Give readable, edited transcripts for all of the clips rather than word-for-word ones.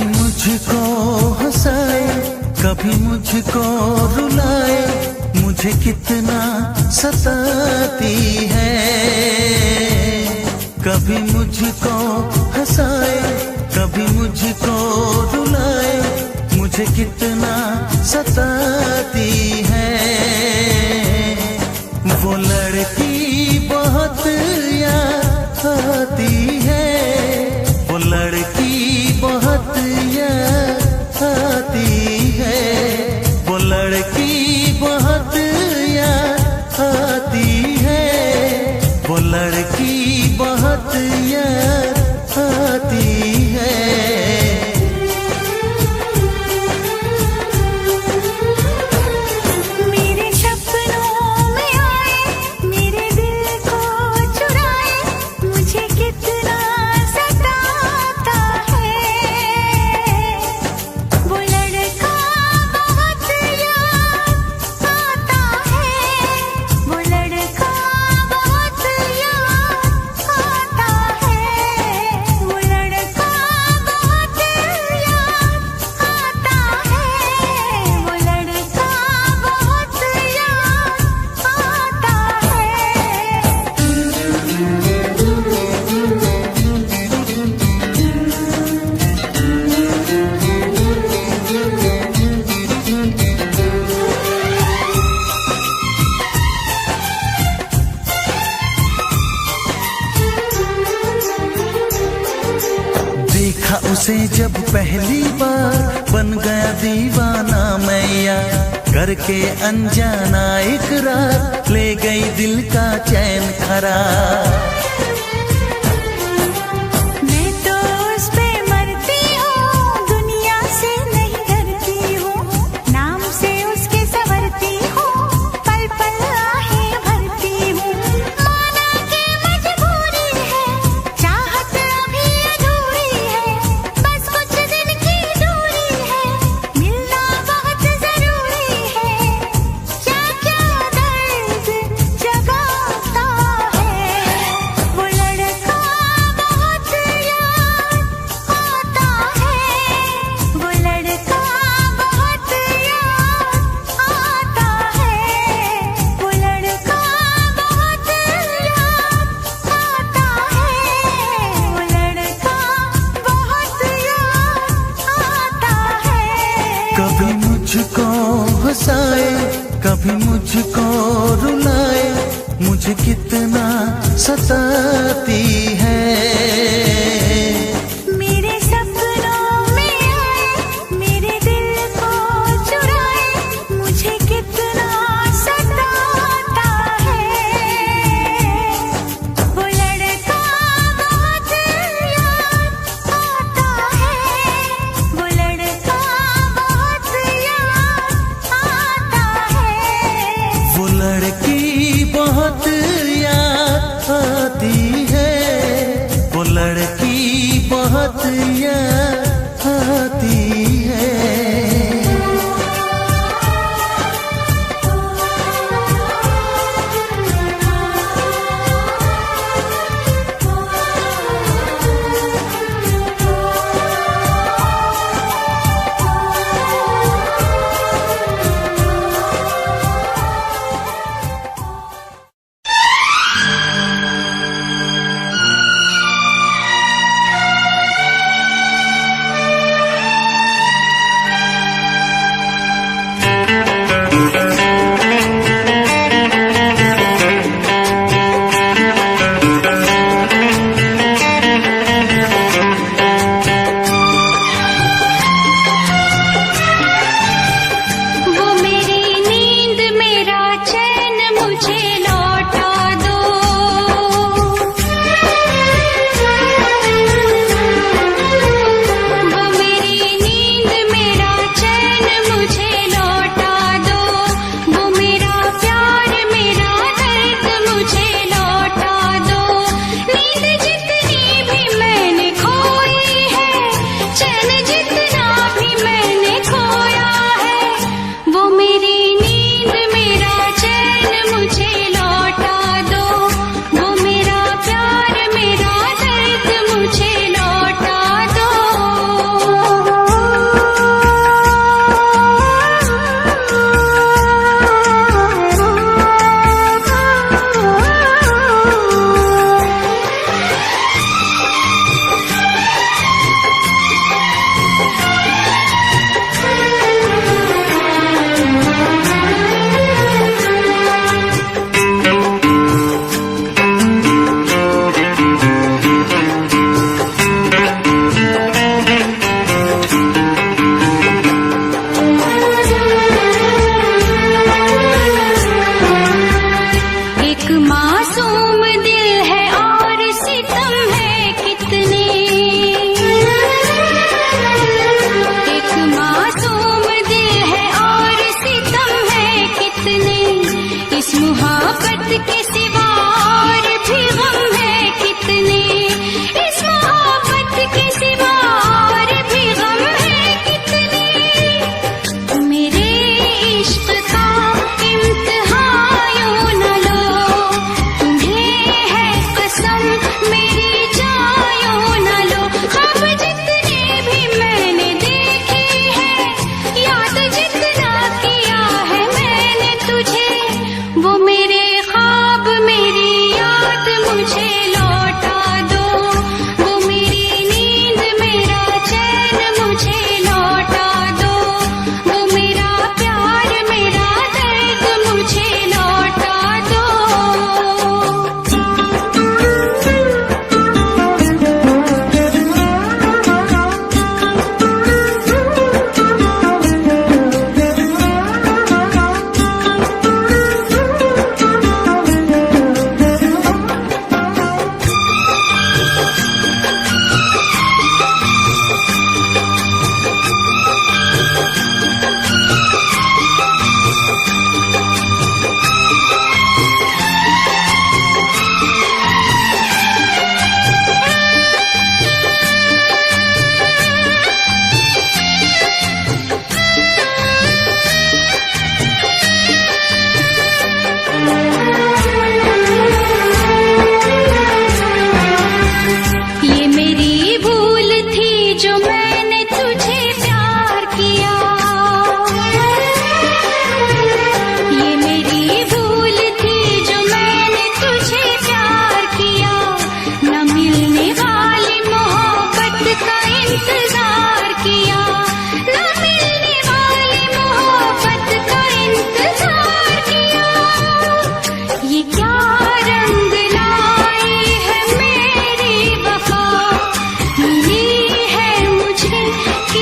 मुझको हंसाए, कभी मुझको रुलाए, मुझे कितना सताती है। कभी मुझको हंसाए, कभी मुझको रुलाए, मुझे कितना सताती है। वो लड़की बहुत याद आती है, वो लड़की बहुत याद आती है, वो लड़की बहुत याद आती है, वो लड़की बहुत याद आती है। देखा उसे जब पहली बार, बन गया दीवाना मैया, करके अनजाना इकरार, ले गई दिल का चैन करार। कभी मुझको हंसाए, कभी मुझको रुलाए, मुझे कितना सताती है। मेरे सपनों में आए, मेरे दिल को चुराए, मुझे कितना सताता है। वो लड़का बहुत याद आता है, वो लड़का बहुत याद आता है। वो लड़की बहुत याद आती है,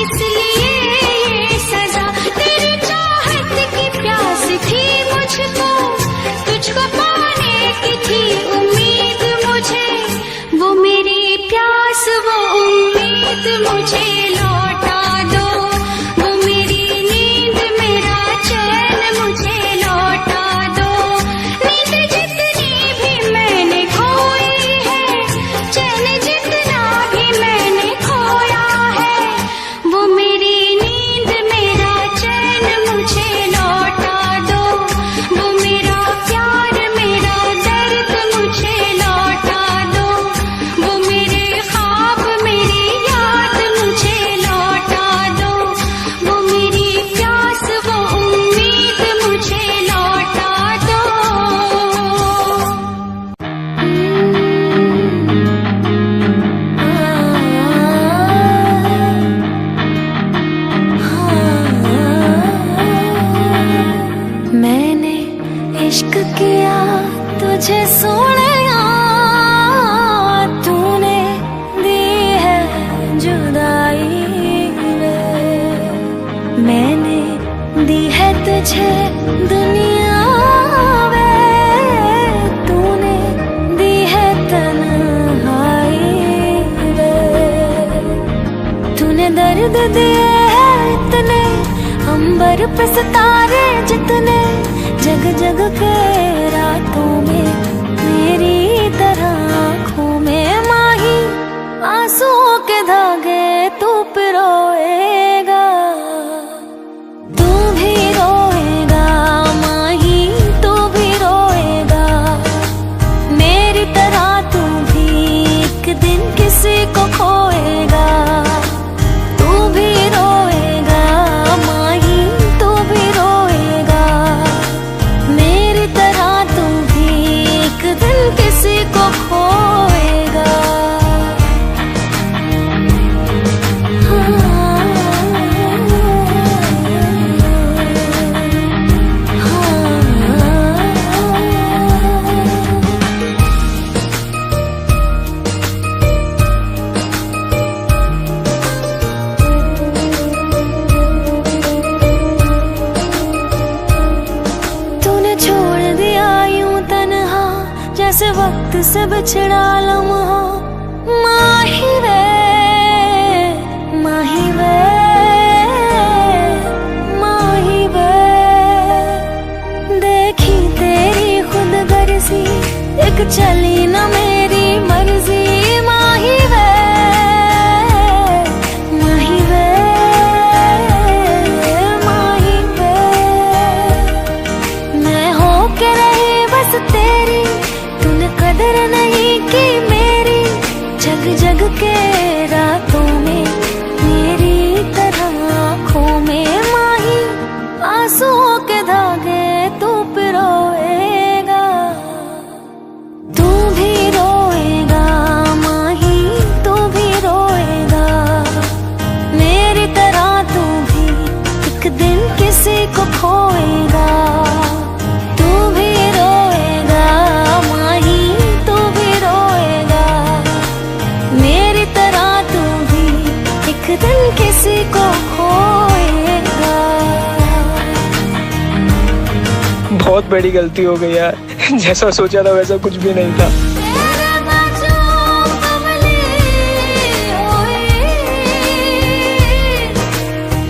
इसलिए ये सजा। तेरी चाहत की प्यास थी मुझको, तुझको पाने की थी उम्मीद मुझे। वो मेरी प्यास वो उम्मीद मुझे लौटा दो। वो मेरी नींद मेरा चैन मुझे लौटा दो। नींद जितनी भी मैंने खोई है, चैन जितना भी मैंने खोया है, वो मेरी नींद मेरा चैन मुझे लौटा दो। वो मेरा प्यार मेरा दर्द मुझे लौटा दो। वो मेरे ख्वाब मेरी याद मुझे लौटा दो। वो मेरी प्यास वो उम्मीद मुझे लौटा दो। मैंने इश्क किया तुझे सोनिया, तूने दी है जुदाई वे। मैंने दी है तुझे दुनिया वे, तूने दी है तन्हाई वे। तूने दर्द दिए हैं इतने, अंबर पे सितारे जितने, जग जग के रातों में मेरी तरह आँखों में माही। आंसुओं के धागे तू पिरोएगा, तू भी रोएगा माही, तू भी रोएगा मेरी तरह। तू भी एक दिन किसी को खोएगा, तू भी रोएगा माही, तू भी रोएगा मेरी तरह। तू भी एक दिन किसी को खोएगा। तूने छोड़ दिया यूं तन्हा, जैसे वक्त से बिछड़ा लम्हा। माही वे माही वे माही वे, देखी तेरी खुद गर्जी, एक चली न मेरी मर्जी। माही वे माही वे माही वे, मैं हो के रही बस तेरी, तूने कदर नहीं की मेरी। जग जग के रातों में मेरी तरह आँखों में माही। आंसुओं के धागे तू पिरोएगा, तू भी रोएगा माही, तू भी रोएगा मेरी तरह। तू भी एक दिन किसी को खोएगा, तू भी रोएगा माही, तू भी रोएगा मेरी तरह। तू भी एक दिन किसी को खोएगा। बहुत बड़ी गलती हो गई यार, जैसा सोचा था वैसा कुछ भी नहीं था। तेरे बच्चों कमली होई,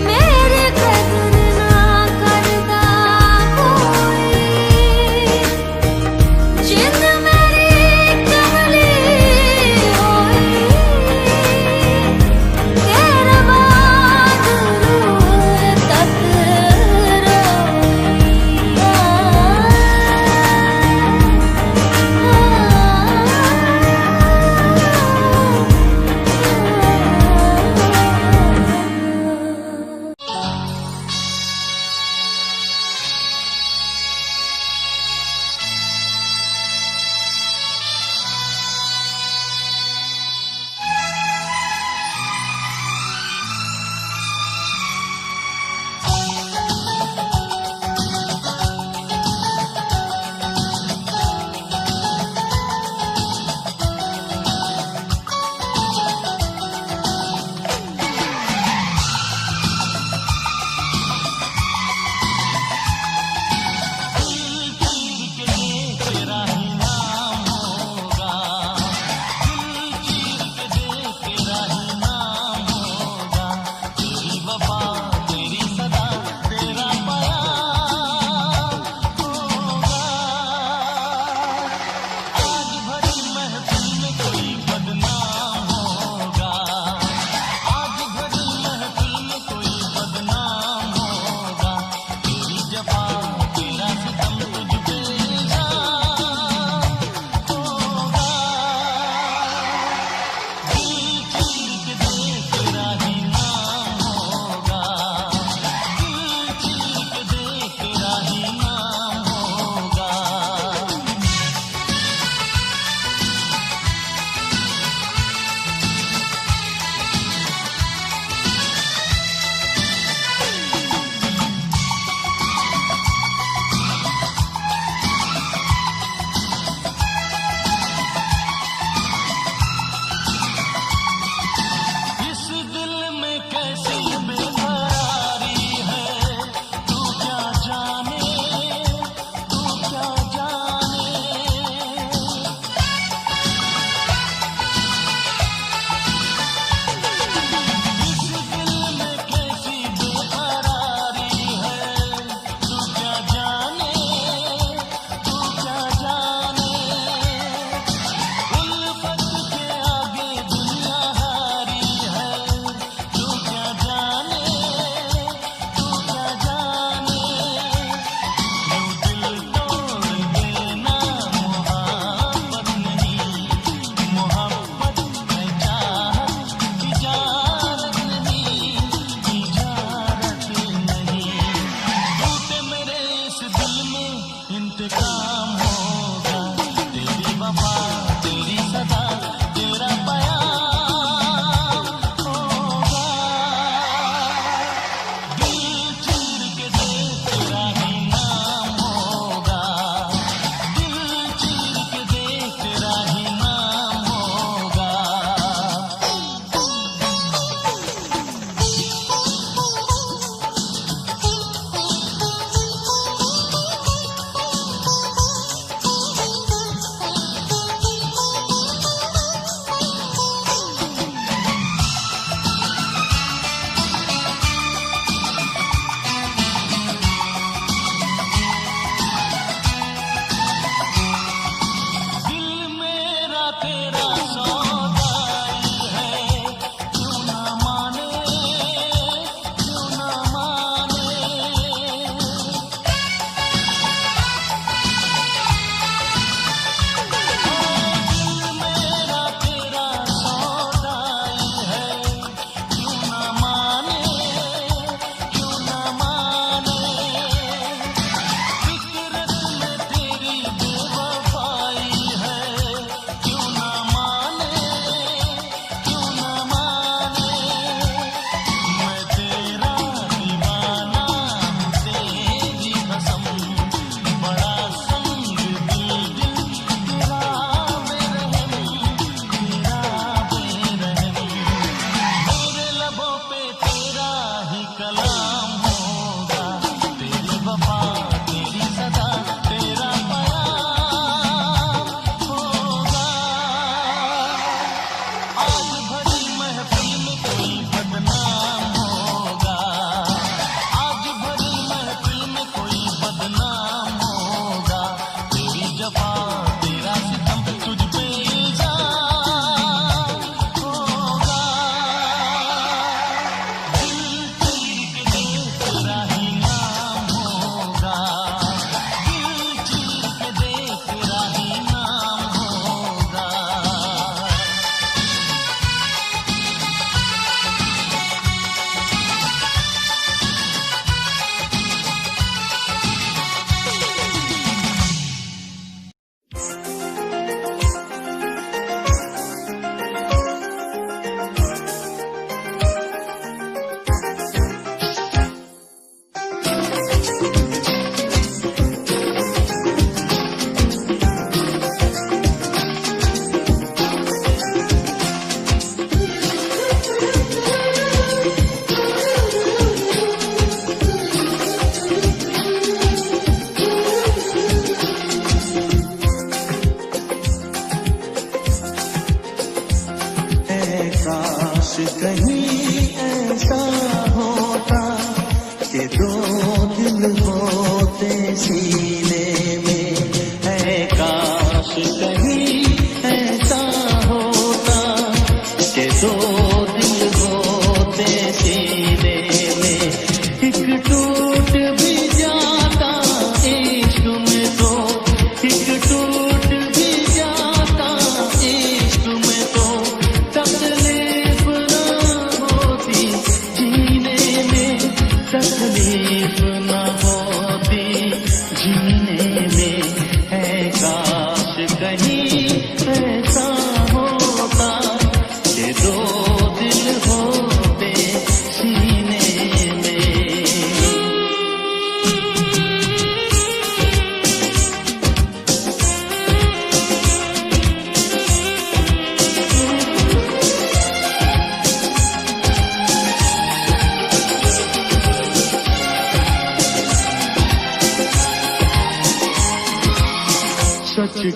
मेरे कदर ना करता कोई। जिंद मेरी कमली होई, तेरे बाद रूह तक रोई।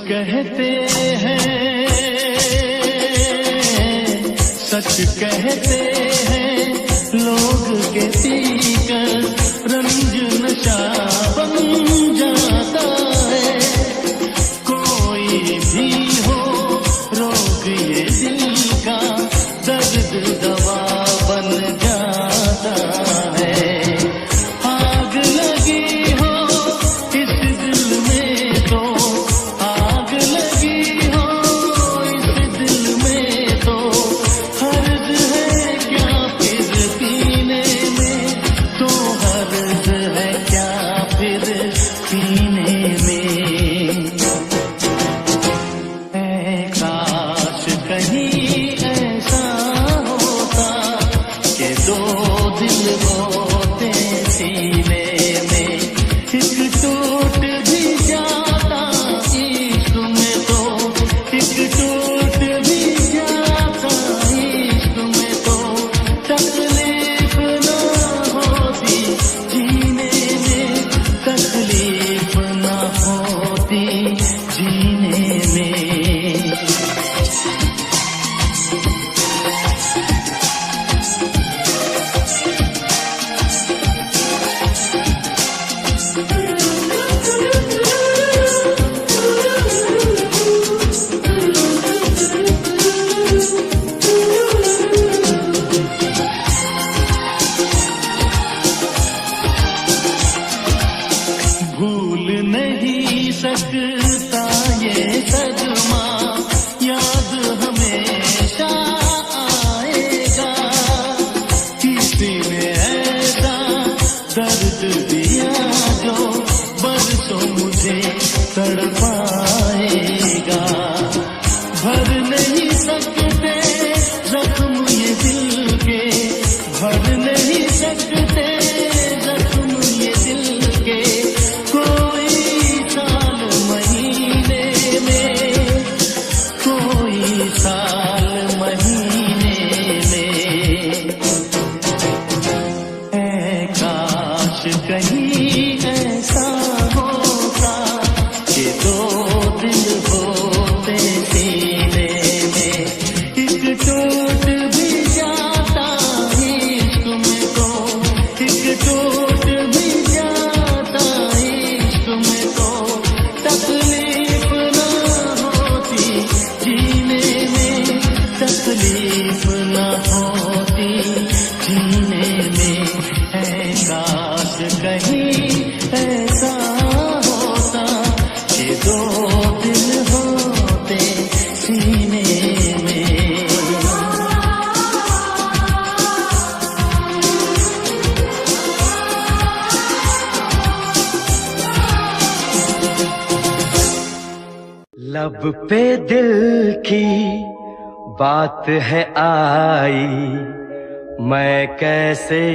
कहते हैं, सच कहते हैं लोग के पीकर रंज नशा बन जाता है। कोई भी हो रोग ये दिल का, दर्द दवा बन जाता है। आग लगी हो इस दिल में तो, आग लगी हो इस दिल में तो, हर्ज है क्या फिर पीने में, तो हर्ज है क्या फिर पीने में। काश कहीं ऐसा होता कि दो दिल होते सीने में, एक टूट भी जाता इश्क में तो, एक टूट भी जाता इश्क में तो, तकलीफ ना होती जीने में, तकलीफ ना होती जीने में। भूल नहीं सकता ये सदमा, याद हमेशा आएगा। किसी ने ऐसा दर्द दिया जो बरसों मुझे तड़पाएगा। भर नहीं सकते जख्म ये दिल के, भर नहीं सकते जख्म ये दिल के, कोई साल महीने में, कोई साल महीने में। काश कहीं ऐसा होता कि दो दिल होते सीने में, एक टूट भी जाता इश्क में तो, एक टूट भी जाता इश्क में तो, तकलीफ ना होती जीने में, तकलीफ ना होती जीने में। काश कहीं ऐसा होता कि दो दिल होते सीने में। लब पे दिल की बात है आई, मैं कैसे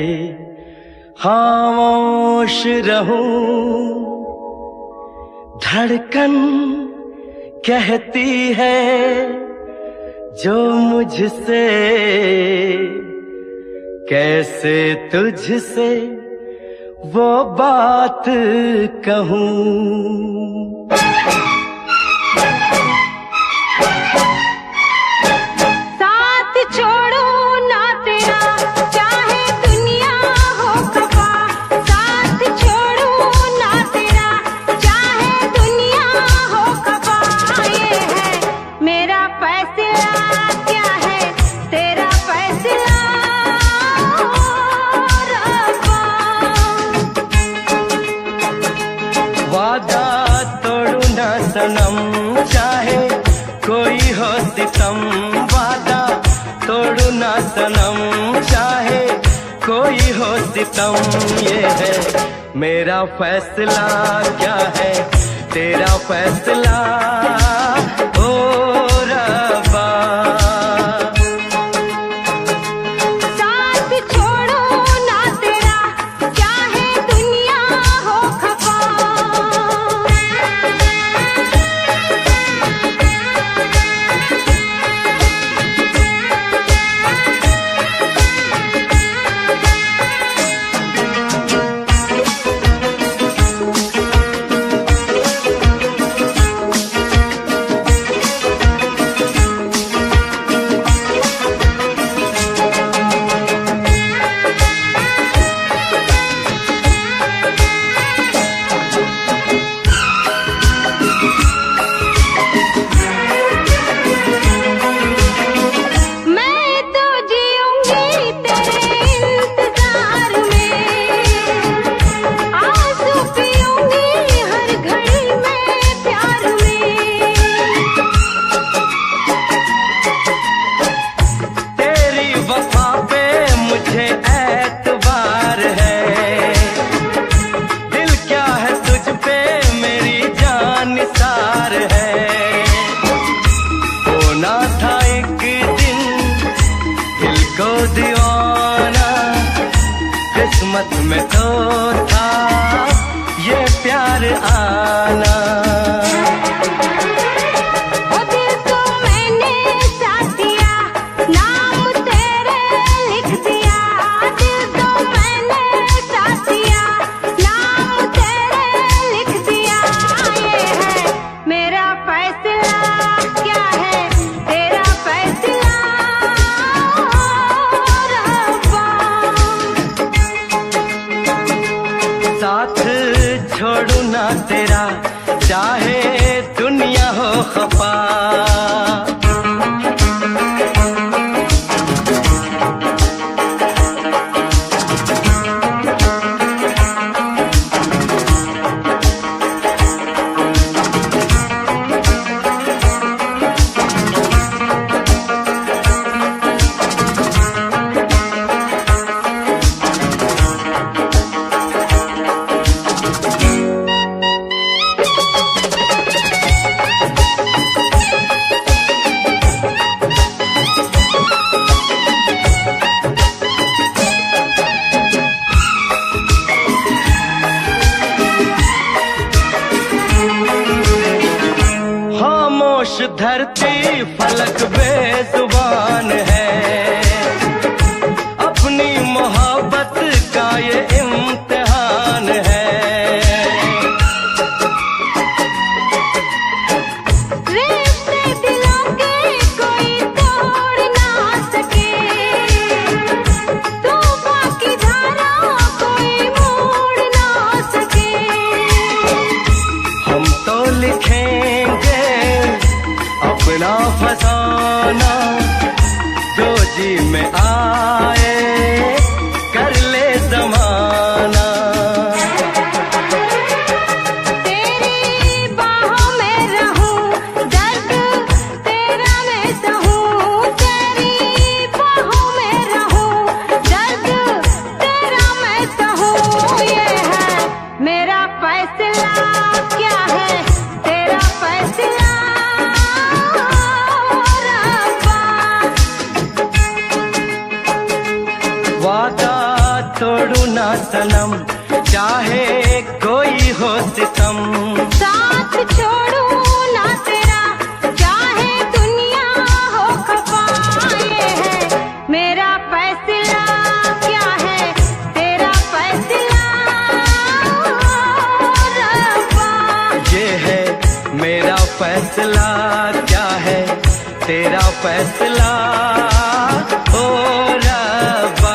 खामोश रहूं। धड़कन कहती है जो मुझसे, कैसे तुझसे वो बात कहूं। साथ छोड़ो ना तेरा चाहे दुनिया हो खफा, साथ छोड़ो ना तेरा चाहे दुनिया हो खफा। ये है मेरा फैसला, क्या है तेरा फैसला रब्बा। वादा तोड़ू ना सनम चाहे कोई हो सितम, वादा तोड़ू ना सनम चाहे कोई हो सितम। ये है मेरा फैसला, क्या है तेरा फैसला ओ रब्बा। साथ छोड़ो ना तेरा चाहे दुनिया हो खफा। किस्मत में तो था ये प्यार आना। साथ छोड़ू ना तेरा चाहे दुनिया हो खफा। खामोश धरती फलक बेजुबान है, अपनी मोहब्बत का ये इम्तिहान है। रिश्ते दिलों के कोई तोड़ ना सके, तूफान की धारा कोई मोड़ ना सके। हम तो लिखेंगे अपना फसाना, जो जी में आए कर ले जमाना। तेरी बाहों में रहूं, दर्द तेरा मैं सहूं। तेरी बाहों में रहूं, दर्द तेरा मैं सहूं। ये है मेरा फैसला, क्या है तेरा फैसला? वादा तोड़ू ना सनम, चाहे कोई हो सितम। साथ छोड़ू ना तेरा, चाहे दुनिया हो खफा। ये है मेरा फैसला, क्या है तेरा फैसला? रब्बा, ये है मेरा फैसला, क्या है तेरा फैसला? ओ रब्बा,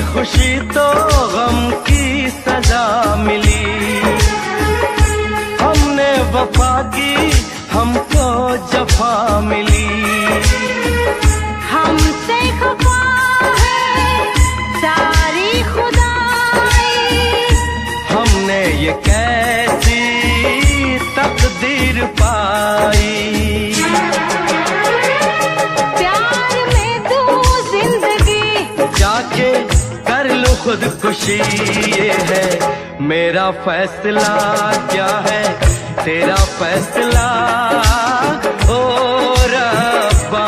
खुशी तो गम की सजा मिली। हमने वफा की, हमको जफा मिली। हमसे खफा है सारी खुदाई, हमने ये कैसी तकदीर पाई। प्यार में तू जिंदगी जाके कर लो खुदकुशी। ये है मेरा फैसला, क्या है तेरा फैसला? ओ रब्बा,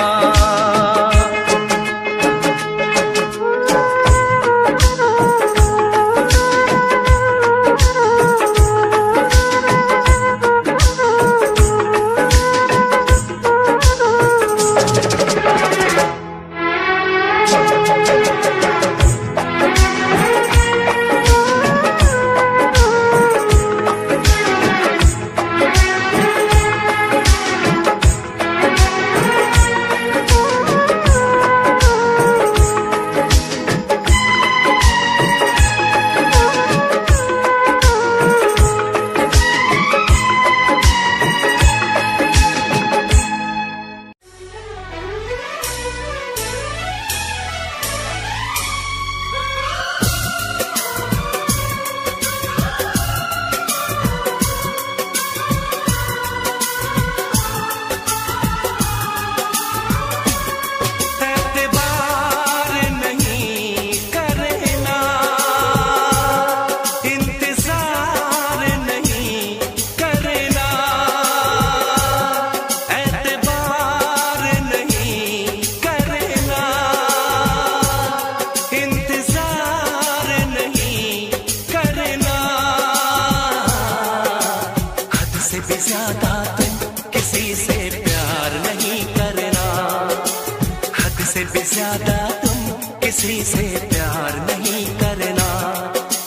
भी ज्यादा तुम किसी से प्यार नहीं करना,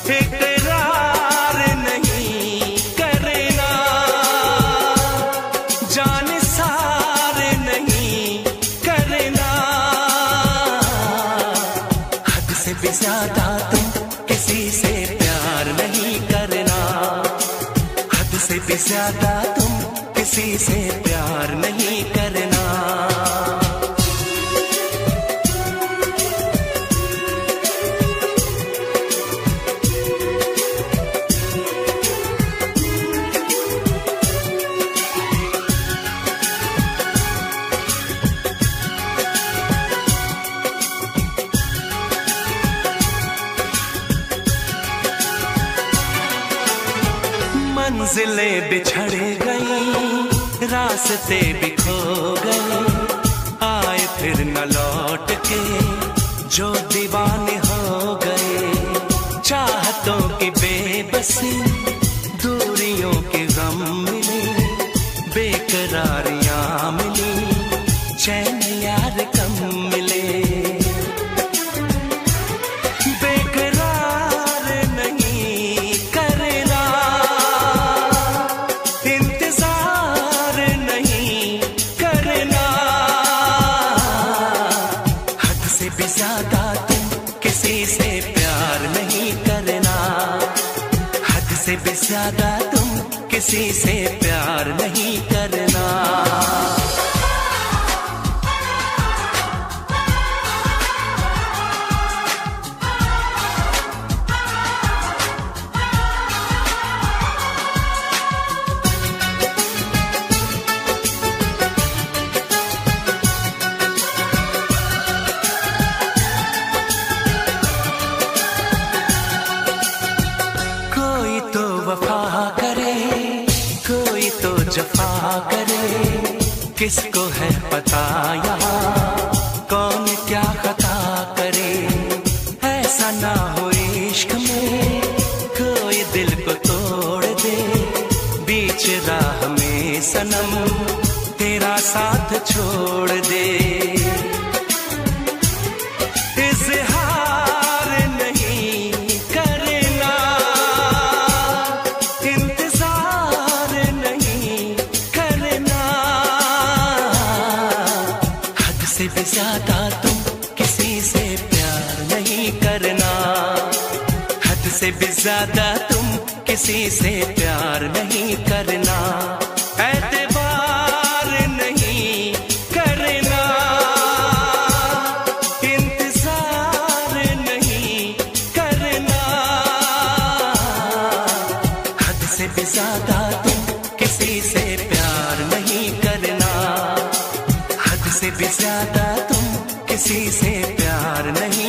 इकरार नहीं करना, जान सार नहीं करना। हद से भी ज्यादा तुम किसी से प्यार नहीं करना, हद से भी ज्यादा तुम किसी से प्यार नहीं करना। मंजिलें बिछड़ गई, रास्ते भी खो गए, आए फिर न लौट के जो दीवाने हो गए। चाहतों की बेबसी, दूरियों के गम मिले, बेकरारियां मिली, चैन यार कम मिले। से भी ज्यादा तुम किसी से प्यार नहीं करना। जफा करे, किसको है पता यहाँ कौन क्या खता करे। ऐसा ना हो इश्क में कोई दिल को तोड़ दे, बीच राह में सनम तेरा साथ छोड़ दे। इज़हार नहीं करना, इंतजार नहीं करना, हद से भी ज्यादा तुम किसी से प्यार नहीं करना, हद से भी ज्यादा तुम किसी से प्यार नहीं करना। एतबार नहीं करना, इंतजार नहीं करना, हद से भी ज्यादा तुम किसी से प्यार नहीं करना, हद से भी ज्यादा तुम किसी से प्यार नहीं